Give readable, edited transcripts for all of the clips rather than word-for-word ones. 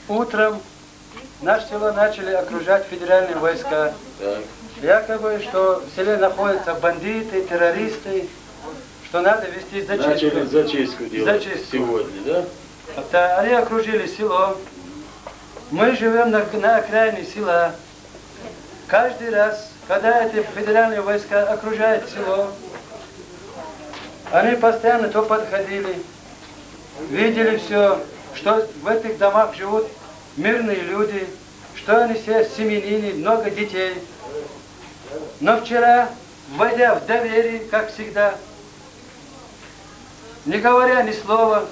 Утром наше село начали окружать федеральные войска. Так. Якобы, что в селе находятся бандиты, террористы, что надо вести зачистку. Начали зачистку делать сегодня, да? Это они окружили село. Мы живем на окраине села. Каждый раз, когда эти федеральные войска окружают село, они постоянно то подходили, видели все, что в этих домах живут мирные люди, что они все семьянины, много детей. Но вчера, войдя в доверие, как всегда, не говоря ни слова,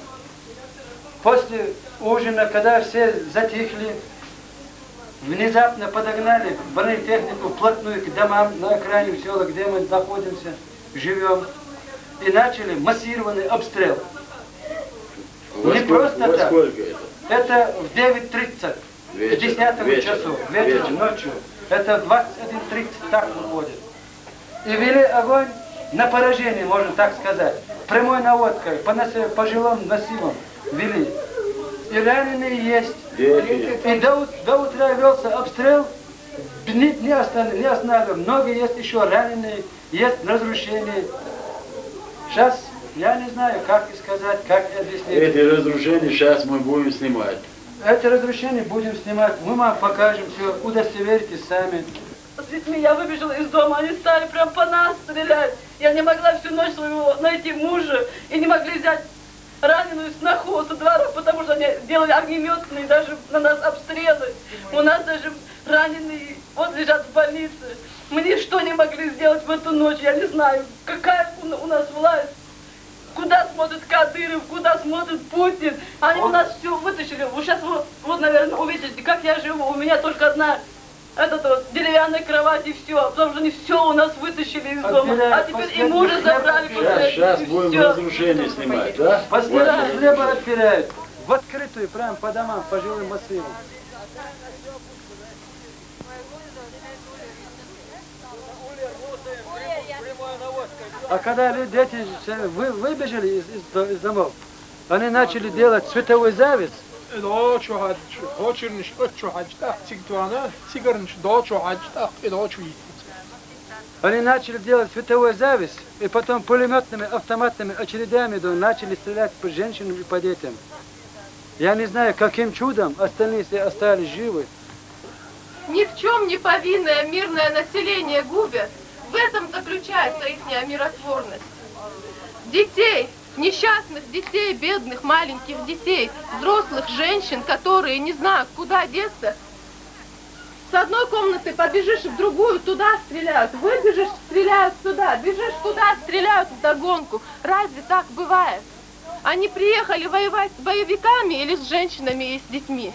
после ужина, когда все затихли, внезапно подогнали бронетехнику вплотную к домам на окраине села, где мы находимся, живем, и начали массированный обстрел. Не просто так. Сколько это? Это в 9:30, к 10 часу, вечером, ночью. Это в 21:30 так выходит. И вели огонь на поражение, можно так сказать. Прямой наводкой, по жилым массивам вели. И раненые есть. И до утра велся обстрел, не останавливаем. Много есть еще раненые, есть разрушения. Сейчас я не знаю, как и сказать, как и объяснить. Эти разрушения сейчас мы будем снимать. Это разрушение будем снимать, мы вам покажем все, удостоверитесь сами. С детьми я выбежала из дома, они стали прям по нас стрелять. Я не могла всю ночь своего найти мужа и не могли взять раненую сноху со двора, потому что они делали огнеметные, даже на нас обстрелы. У нас даже раненые вот лежат в больнице. Мы ничто не могли сделать в эту ночь, я не знаю, какая у нас власть. Куда смотрит Кадыров, куда смотрит Путин. Они у нас все вытащили. Вы сейчас, вот, наверное, увидите, как я живу. У меня только одна деревянная кровать и все. Потому что они все у нас вытащили из дома. А теперь и мужа забрали. Сейчас будем разрушение снимать, да? Последний хлеба отпирают. В открытую, прямо по домам, по жилым массивам. А когда дети выбежали из домов, они начали делать световой завес. Они начали делать световой завес, и потом пулеметными, автоматными очередями начали стрелять по женщинам и по детям. Я не знаю, каким чудом остальные остались живы. Ни в чем не повинное мирное население губят. В этом заключается их миротворность. Детей, несчастных детей, бедных маленьких детей, взрослых женщин, которые не знают, куда деться. С одной комнаты побежишь в другую, туда стреляют, выбежишь, стреляют туда, бежишь туда, стреляют вдогонку. Разве так бывает? Они приехали воевать с боевиками или с женщинами и с детьми?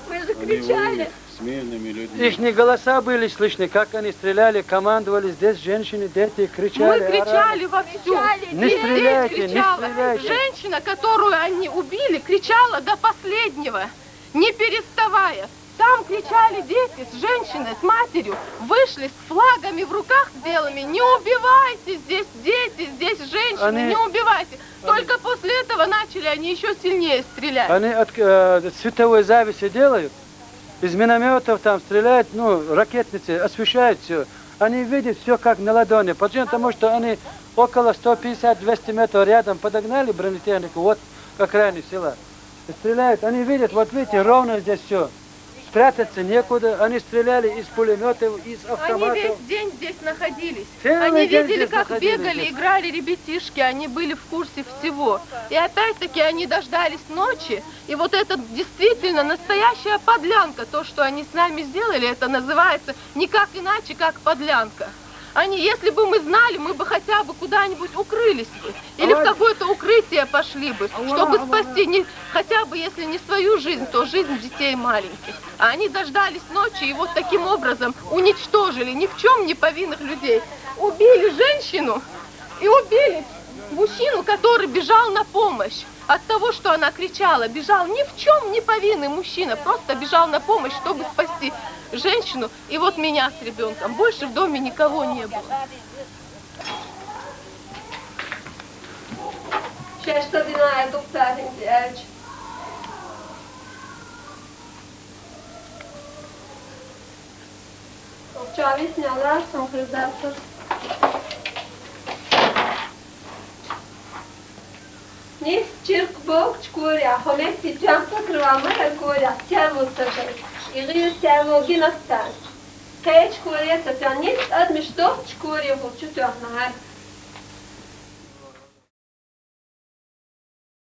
Мы же кричали. С мирными людьми. Их голоса были слышны, как они стреляли, командовали, здесь женщины, дети кричали. Мы кричали вовсю. Не стреляйте, не кричала. стреляйте. Женщина, которую они убили, кричала до последнего, не переставая. Там кричали дети с женщиной, с матерью, вышли с флагами в руках с белыми. Не убивайте, здесь дети, здесь женщины, не убивайте. Только после этого начали они еще сильнее стрелять. Они световой завеси делают. Из минометов там стреляют, ракетницы освещают все. Они видят все как на ладони. Потому что они около 150-200 метров рядом подогнали бронетехнику, вот к окраине села. И стреляют, они видят, вот видите, ровно здесь все. Спрятаться некуда, они стреляли из пулеметов, из автоматов. Они весь день здесь находились. Целый Они день видели, здесь как находились. бегали, играли ребятишки, они были в курсе всего. И опять-таки они дождались ночи, и вот это действительно настоящая подлянка. То, что они с нами сделали, это называется никак иначе, как подлянка. Если бы мы знали, мы бы хотя бы куда-нибудь укрылись бы. Или в какое-то укрытие пошли бы, чтобы спасти, хотя бы если не свою жизнь, то жизнь детей маленьких. А они дождались ночи и вот таким образом уничтожили ни в чем не повинных людей. Убили женщину и убили мужчину, который бежал на помощь. От того, что она кричала, бежал ни в чем не повинный мужчина, просто бежал на помощь, чтобы спасти женщину и вот меня с ребенком. Больше в доме никого не было. Сейчас, что виноват, Čavis ņēlās un hrdētas. Nis čirk bok čkurja, homesi džampa krvamara kurja, tjamo săpăi. Iri tjamo ginastan. Kaya čkurja săpea nis admi što čkurja hoću tohnahar.